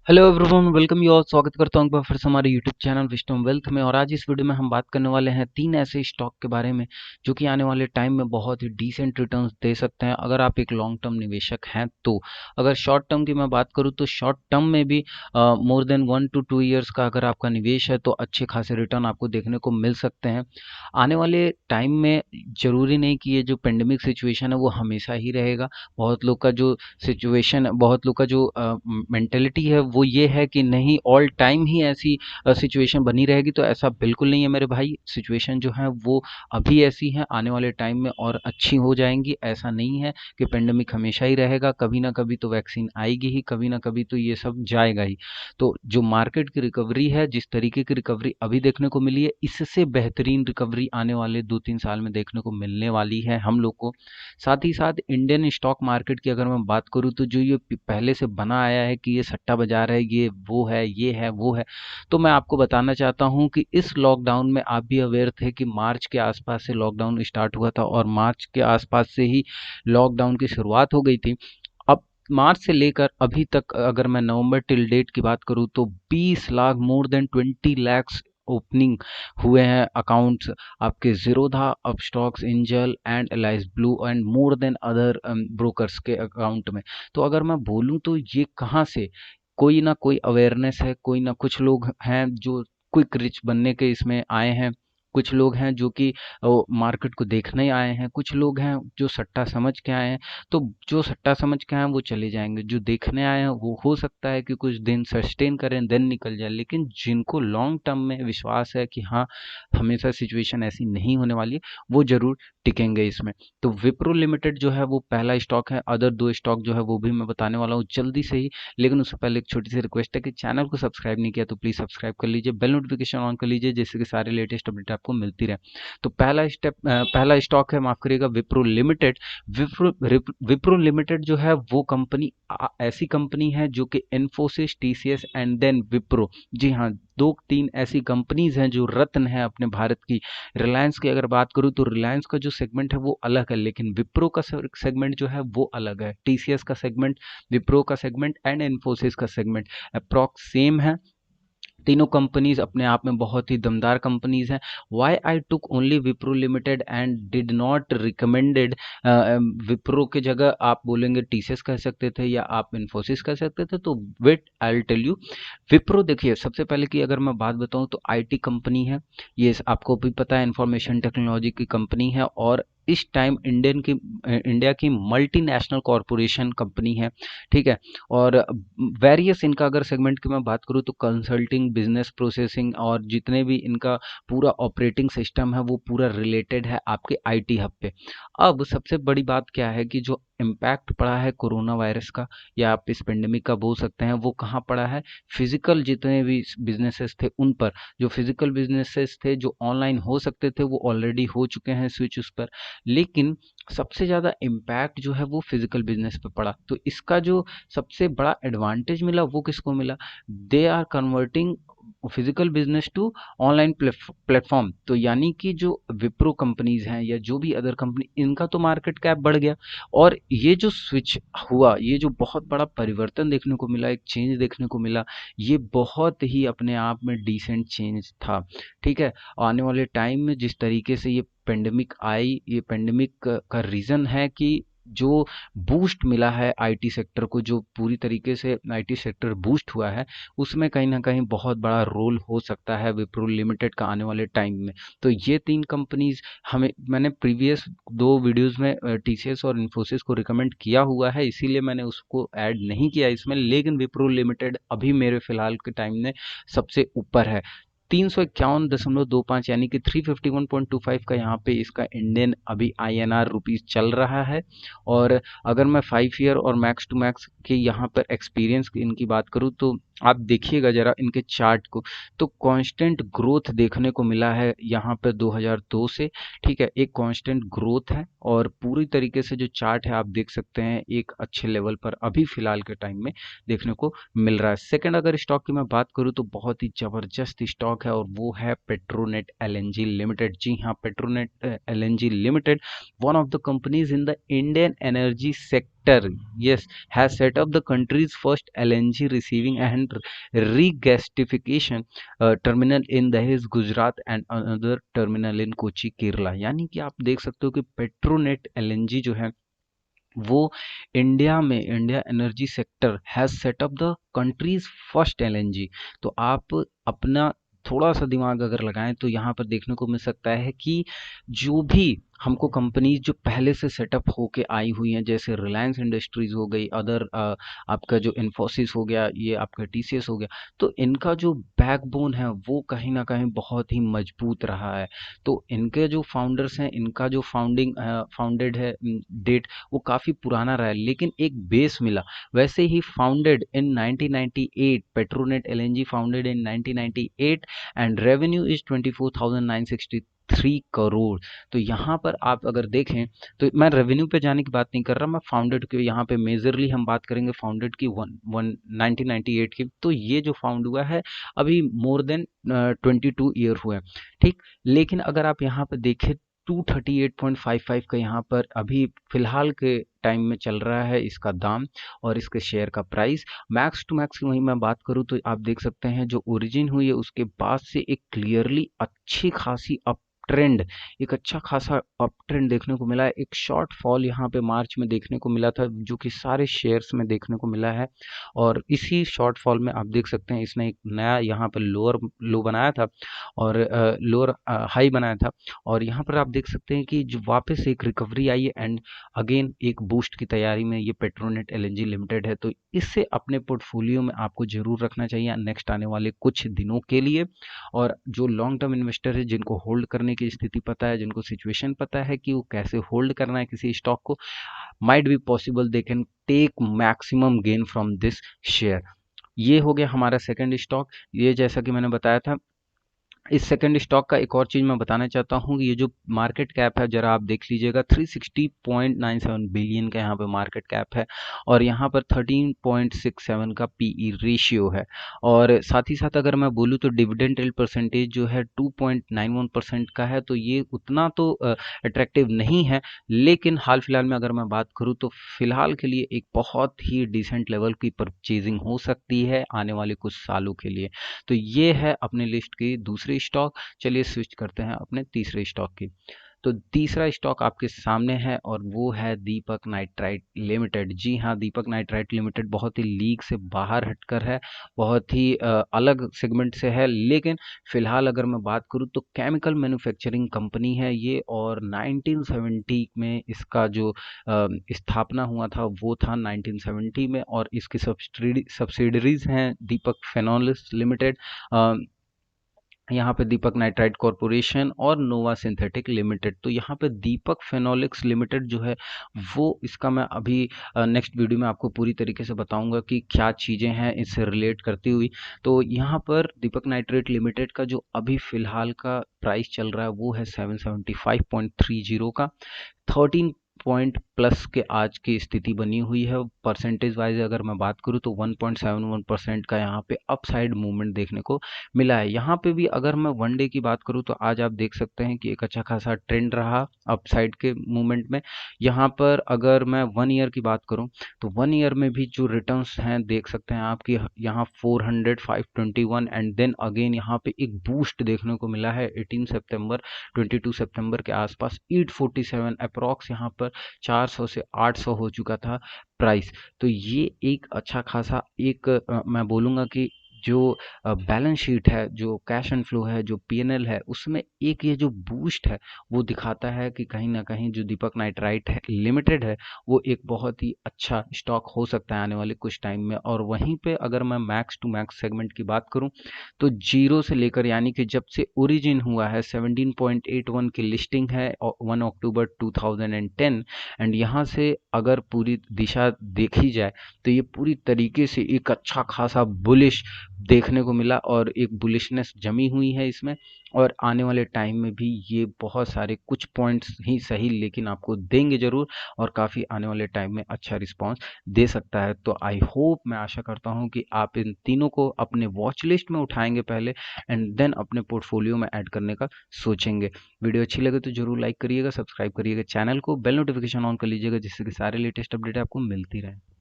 Hello everyone, welcome you all. स्वागत करता हूं एक बार फिर से हमारे यूट्यूब चैनल विस्डम वेल्थ में। और आज इस वीडियो में हम बात करने वाले हैं तीन ऐसे स्टॉक के बारे में जो कि आने वाले टाइम में बहुत ही डिसेंट रिटर्न्स दे सकते हैं अगर आप एक लॉन्ग टर्म निवेशक हैं तो। अगर शॉर्ट टर्म की मैं बात करूं तो शॉर्ट टर्म में भी मोर देन 1 to 2 ईयर्स का अगर आपका निवेश है तो अच्छे खासे रिटर्न आपको देखने को मिल सकते हैं आने वाले टाइम में। जरूरी नहीं कि ये जो पेंडेमिक सिचुएशन है वो हमेशा ही रहेगा। बहुत लोग का जो मेंटेलिटी है वो ये है कि नहीं, ऑल टाइम ही ऐसी सिचुएशन बनी रहेगी, तो ऐसा बिल्कुल नहीं है मेरे भाई। सिचुएशन जो है वो अभी ऐसी है, आने वाले टाइम में और अच्छी हो जाएंगी। ऐसा नहीं है कि पेंडेमिक हमेशा ही रहेगा, कभी ना कभी तो वैक्सीन आएगी ही, कभी ना कभी तो ये सब जाएगा ही। तो जो मार्केट की रिकवरी है, जिस तरीके की रिकवरी अभी देखने को मिली है, इससे बेहतरीन रिकवरी आने वाले 2-3 साल में देखने को मिलने वाली है हम लोग को। साथ ही साथ इंडियन स्टॉक मार्केट की अगर मैं बात करूँ तो जो ये पहले से बना आया है कि ये सट्टा बाजार है, ये वो है, ये है वो है, तो मैं आपको बताना चाहता हूँ कि इस लॉकडाउन में आप भी अवेयर थे कि मार्च के आसपास से लॉकडाउन स्टार्ट हुआ था और मार्च के आसपास से ही लॉकडाउन की शुरुआत हो गई थी। अब मार्च से लेकर अभी तक अगर मैं नवंबर टिल डेट की बात करूं तो 20 lakh, more than 20 lakhs opening हुए हैं अकाउंट्स आपके Zerodha, Upstox, angel and alias blue and more than other brokers के अकाउंट में। तो अगर मैं बोलूं तो ये कहाँ से, कोई ना कोई अवेयरनेस है, कोई ना कुछ लोग हैं जो क्विक रिच बनने के इसमें आए हैं, कुछ लोग हैं जो कि मार्केट को देखने आए हैं, कुछ लोग हैं जो सट्टा समझ के आए हैं। तो जो सट्टा समझ के आए हैं वो चले जाएंगे, जो देखने आए हैं वो हो सकता है कि कुछ दिन सस्टेन करें देन निकल जाए, लेकिन जिनको लॉन्ग टर्म में विश्वास है कि हाँ हमेशा सिचुएशन ऐसी नहीं होने वाली है, वो जरूर टिकेंगे इसमें। तो विप्रो लिमिटेड जो है वो पहला स्टॉक है। अदर दो स्टॉक जो है वो भी मैं बताने वाला हूँ जल्दी से ही, लेकिन उससे पहले एक छोटी सी रिक्वेस्ट है कि चैनल को सब्सक्राइब नहीं किया तो प्लीज सब्सक्राइब कर लीजिए, बेल नोटिफिकेशन ऑन कर लीजिए, जिससे कि सारे लेटेस्ट अपडेट आपको मिलती रहे। तो पहला स्टॉक है, माफ करिएगा, विप्रो लिमिटेड। विप्रो लिमिटेड जो है वो कंपनी ऐसी कंपनी है जो कि Infosys, TCS and then Wipro, जी हाँ, दो तीन ऐसी कंपनीज हैं जो रत्न है अपने भारत की। रिलायंस की अगर बात करूं तो रिलायंस का जो सेगमेंट है वो अलग है, लेकिन विप्रो का सेगमेंट जो है वो अलग है। टीसीएस का सेगमेंट, विप्रो का सेगमेंट एंड इन्फोसिस का सेगमेंट अप्रॉक्स सेम है। तीनों कंपनीज अपने आप में बहुत ही दमदार कंपनीज हैं। Why I took only Wipro limited and did not recommended Wipro की जगह आप बोलेंगे टीसीएस कह सकते थे या आप इन्फोसिस कह सकते थे, तो wait I will tell you. Wipro देखिए, सबसे पहले की अगर मैं बात बताऊं तो आईटी कंपनी है। ये आपको भी पता है, इंफॉर्मेशन टेक्नोलॉजी की कंपनी है और इस टाइम इंडिया की मल्टीनेशनल कॉरपोरेशन कंपनी है, ठीक है। और वेरियस इनका अगर सेगमेंट की मैं बात करूँ तो कंसल्टिंग, बिजनेस प्रोसेसिंग और जितने भी इनका पूरा ऑपरेटिंग सिस्टम है वो पूरा रिलेटेड है आपके आईटी हब पे। अब सबसे बड़ी बात क्या है कि जो इम्पैक्ट पड़ा है कोरोना वायरस का या आप इस पेंडेमिक का बोल सकते हैं, वो कहाँ पड़ा है? फिजिकल जितने भी बिजनेसेस थे उन पर। जो फिजिकल बिजनेसेस थे जो ऑनलाइन हो सकते थे वो ऑलरेडी हो चुके हैं स्विच उस पर, लेकिन सबसे ज़्यादा इम्पैक्ट जो है वो फिजिकल बिजनेस पे पड़ा। तो इसका जो सबसे बड़ा एडवांटेज मिला वो किसको मिला? They are converting physical business to online platform. तो यानी कि जो विप्रो कंपनीज हैं या जो भी अदर कंपनी, इनका तो मार्केट कैप बढ़ गया। और ये जो स्विच हुआ, ये जो बहुत बड़ा परिवर्तन देखने को मिला, एक चेंज देखने को मिला, ये बहुत ही अपने आप में डिसेंट चेंज था, ठीक है। आने वाले टाइम में जिस तरीके से ये पेंडेमिक आई, ये पेंडेमिक का रीज़न है कि जो बूस्ट मिला है आईटी सेक्टर को, जो पूरी तरीके से आईटी सेक्टर बूस्ट हुआ है, उसमें कहीं ना कहीं बहुत बड़ा रोल हो सकता है विप्रो लिमिटेड का आने वाले टाइम में। तो ये तीन कंपनीज हमें, मैंने प्रीवियस दो वीडियोस में टीसीएस और इन्फोसिस को रिकमेंड किया हुआ है, इसीलिए मैंने उसको ऐड नहीं किया इसमें, लेकिन विप्रो लिमिटेड अभी मेरे फिलहाल के टाइम में सबसे ऊपर है। 351.25 यानी कि 351.25 का यहाँ पे इसका इंडियन अभी आईएनआर रुपीज चल रहा है। और अगर मैं 5 ईयर और मैक्स टू मैक्स के यहाँ पर एक्सपीरियंस इनकी बात करूँ तो आप देखिएगा जरा इनके चार्ट को, तो कांस्टेंट ग्रोथ देखने को मिला है यहाँ पर 2002 से, ठीक है। एक कांस्टेंट ग्रोथ है और पूरी तरीके से जो चार्ट है आप देख सकते हैं एक अच्छे लेवल पर अभी फिलहाल के टाइम में देखने को मिल रहा है। सेकंड अगर स्टॉक की मैं बात करूं तो बहुत ही जबरदस्त स्टॉक है और वो है पेट्रोनेट एलएनजी लिमिटेड। जी हाँ, Petronet LNG limited, one of the companies in the Indian energy sector, yes, has set up the country's first LNG receiving and regasification terminal in Dahej, Gujarat and another terminal in Kochi, Kerala. यानी कि आप देख सकते हो कि Petronet LNG जो है वो इंडिया में, India energy sector has set up the countries first LNG. तो आप अपना थोड़ा सा दिमाग अगर लगाएं तो यहाँ पर देखने को मिल सकता है कि जो भी हमको कंपनीज जो पहले से सेटअप होके आई हुई हैं, जैसे रिलायंस इंडस्ट्रीज हो गई, अदर आपका जो इन्फोसिस हो गया, ये आपका टीसीएस हो गया, तो इनका जो बैकबोन है वो कहीं ना कहीं बहुत ही मजबूत रहा है। तो इनके जो फाउंडर्स हैं, इनका जो फाउंडेड है डेट, वो काफ़ी पुराना रहा है, लेकिन एक बेस मिला। वैसे ही founded in 1998, Petronet LNG founded in 1998 and revenue is 24,963 crore. तो यहाँ पर आप अगर देखें तो मैं रेवेन्यू पे जाने की बात नहीं कर रहा, मैं फाउंडेड के यहाँ पे मेजरली हम बात करेंगे फाउंडेड की 1998 की। तो ये जो फाउंड हुआ है अभी मोर देन 22 ईयर हुए हैं, ठीक। लेकिन अगर आप यहाँ पर देखें 238.55 का यहाँ पर अभी फिलहाल के टाइम में चल रहा है इसका दाम और इसके शेयर का प्राइस। मैक्स टू मैक्स की वहीं मैं बात करूँ तो आप देख सकते हैं जो ओरिजिन हुई है उसके बाद से एक क्लियरली अच्छी खासी अप ट्रेंड, एक अच्छा खासा अप ट्रेंड देखने को मिला है। एक शॉर्ट फॉल यहाँ पे मार्च में देखने को मिला था जो कि सारे शेयर्स में देखने को मिला है, और इसी शॉर्ट फॉल में आप देख सकते हैं इसने एक नया यहाँ पर लोअर लो बनाया था और लोअर हाई बनाया था, और यहाँ पर आप देख सकते हैं कि जो वापस एक रिकवरी आई है एंड अगेन एक बूस्ट की तैयारी में ये पेट्रोनेट एलएनजी लिमिटेड है। तो इससे अपने पोर्टफोलियो में आपको जरूर रखना चाहिए नेक्स्ट आने वाले कुछ दिनों के लिए। और जो लॉन्ग टर्म इन्वेस्टर है, जिनको होल्ड करने की स्थिति पता है, जिनको सिचुएशन पता है कि वो कैसे होल्ड करना है किसी स्टॉक को, might be possible they can take maximum gain from this share. ये हो गया हमारा सेकंड स्टॉक। ये जैसा कि मैंने बताया था, इस सेकंड स्टॉक का एक और चीज़ मैं बताना चाहता हूँ कि ये जो मार्केट कैप है जरा आप देख लीजिएगा, 360.97 बिलियन का यहाँ पे मार्केट कैप है, और यहाँ पर 13.67 का पीई रेशियो है। और साथ ही साथ अगर मैं बोलूँ तो डिविडेंड यील्ड परसेंटेज जो है 2.91% का है, तो ये उतना तो अट्रैक्टिव नहीं है, लेकिन हाल फिलहाल में अगर मैं बात करूँ तो फिलहाल के लिए एक बहुत ही डिसेंट लेवल की परचेजिंग हो सकती है आने वाले कुछ सालों के लिए। तो ये है अपने लिस्ट की दूसरी स्टॉक। चलिए स्विच करते हैं अपने तीसरे स्टॉक की। तो तीसरा स्टॉक आपके सामने है और वो है दीपक नाइट्राइट लिमिटेड। जी हाँ, दीपक नाइट्राइट लिमिटेड बहुत ही लीग से बाहर हटकर है, बहुत ही अलग सेगमेंट से है, लेकिन फिलहाल अगर मैं बात करूँ तो केमिकल मैन्युफैक्चरिंग कंपनी है ये, और 1970 में इसका जो स्थापना हुआ था वो था 1970 में, और इसकी सब्सिडरीज हैं दीपक फेनोलिस लिमिटेड, यहाँ पे दीपक नाइट्राइट कॉरपोरेशन और नोवा सिंथेटिक लिमिटेड। तो यहाँ पे दीपक फेनोलिक्स लिमिटेड जो है वो, इसका मैं अभी नेक्स्ट वीडियो में आपको पूरी तरीके से बताऊंगा कि क्या चीज़ें हैं इससे रिलेट करती हुई। तो यहाँ पर दीपक नाइट्राइट लिमिटेड का जो अभी फिलहाल का प्राइस चल रहा है वो है 775.30 का, 13 पॉइंट प्लस के आज की स्थिति बनी हुई है। परसेंटेज वाइज अगर मैं बात करूँ तो 1.71% का यहाँ पे अपसाइड मूवमेंट देखने को मिला है। यहाँ पे भी अगर मैं वन डे की बात करूँ तो आज आप देख सकते हैं कि एक अच्छा खासा ट्रेंड रहा अपसाइड के मूवमेंट में। यहाँ पर अगर मैं 1 ईयर की बात करूँ तो 1 ईयर में भी जो रिटर्न्स हैं देख सकते हैं आपकी, यहाँ 400, 521 एंड देन अगेन यहाँ पे एक बूस्ट देखने को मिला है 18 सितंबर 22 सितंबर के आसपास 847 अप्रॉक्स, यहाँ पर 400 से 800 हो चुका था प्राइस। तो ये एक अच्छा खासा एक मैं बोलूँगा कि जो बैलेंस शीट है, जो कैश एंड फ्लो है, जो पीएनएल है, उसमें एक ये जो बूस्ट है वो दिखाता है कि कहीं ना कहीं जो दीपक नाइट्राइट है लिमिटेड है वो एक बहुत ही अच्छा स्टॉक हो सकता है आने वाले कुछ टाइम में। और वहीं पे अगर मैं मैक्स टू मैक्स सेगमेंट की बात करूं तो जीरो से लेकर, यानी कि जब से ओरिजिन हुआ है 17.81 की लिस्टिंग है 1 अक्टूबर 2010, एंड यहाँ से अगर पूरी दिशा देखी जाए तो ये पूरी तरीके से एक अच्छा खासा बुलिश देखने को मिला और एक बुलिशनेस जमी हुई है इसमें, और आने वाले टाइम में भी ये बहुत सारे कुछ पॉइंट्स ही सही लेकिन आपको देंगे ज़रूर, और काफ़ी आने वाले टाइम में अच्छा रिस्पॉन्स दे सकता है। तो आई होप, मैं आशा करता हूँ कि आप इन तीनों को अपने वॉच लिस्ट में उठाएंगे पहले, एंड देन अपने पोर्टफोलियो में ऐड करने का सोचेंगे। वीडियो अच्छी लगे तो जरूर लाइक करिएगा, सब्सक्राइब करिएगा चैनल को, बेल नोटिफिकेशन ऑन कर लीजिएगा जिससे कि सारे लेटेस्ट अपडेट आपको मिलती रहे।